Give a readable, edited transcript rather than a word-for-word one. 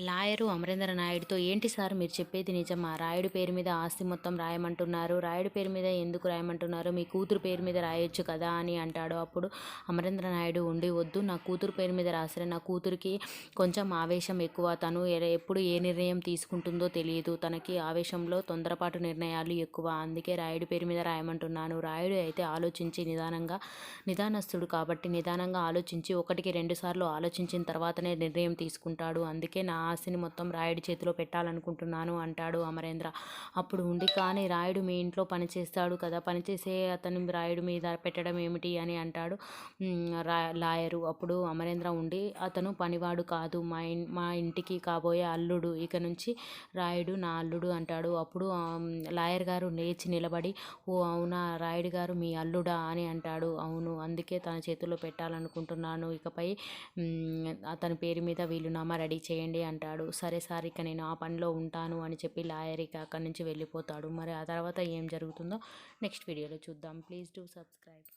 Lawyer Amarendra నాయుడుతో, ఏంటి sir మీరు చెప్పేది నిజమా? రాయుడు పేరు మీద ఆస్తి మొత్తం రాయమంటున్నారు. రాయుడు పేరు మీద ఎందుకు రాయమంటున్నారు? మీ కూతురు పేరు మీద రాయొచ్చు కదా అని అంటాడు. అప్పుడు అమరేంద్ర నాయుడు ఉండి, వద్దు, నా కూతురు పేరు మీద రాసరే, నా కూతురికి కొంచెం ఆవేశం ఎక్కువ. తను ఎప్పుడు ఏ నిర్ణయం తీసుకుంటుందో తెలియదు. తనకి ఆవేశంలో తొందరపాటు నిర్ణయాలు ఎక్కువ. అందుకే రాయుడు పేరు మీద రాయమంటున్నాను. రాయుడు అయితే ఆలోచించి నిదానస్తుడు కాబట్టి నిదానంగా ఆలోచించి ఒకటికి 2 సార్లు ఆలోచించిన తర్వాతనే నిర్ణయం తీసుకుంటాడు. అందుకే నా ఆస్తిని మొత్తం రాయుడి చేతిలో పెట్టాలనుకుంటున్నాను అంటాడు అమరేంద్ర. అప్పుడు ఉండి, కానీ రాయుడు మీ ఇంట్లో పనిచేస్తాడు కదా, పనిచేసే అతను రాయుడు మీద పెట్టడం ఏమిటి అని అంటాడు లాయరు. అప్పుడు అమరేంద్ర ఉండి, అతను పనివాడు కాదు, మా ఇంటికి కాబోయే అల్లుడు. ఇక నుంచి రాయుడు నా అల్లుడు అంటాడు. అప్పుడు లాయర్ గారు లేచి నిలబడి, ఓ అవునా, రాయుడు గారు మీ అల్లుడా అని అంటాడు. అవును, అందుకే తన చేతిలో పెట్టాలనుకుంటున్నాను. ఇకపై అతని పేరు మీద వీలునామా రెడీ చేయండి అంటాడు. సరే సార్, ఇక నేను ఆ పనిలో ఉంటాను అని చెప్పి లాయర్ ఇక అక్కడి నుంచి వెళ్ళిపోతాడు. మరి ఆ తర్వాత ఏం జరుగుతుందో నెక్స్ట్ వీడియోలో చూద్దాం. Please do subscribe.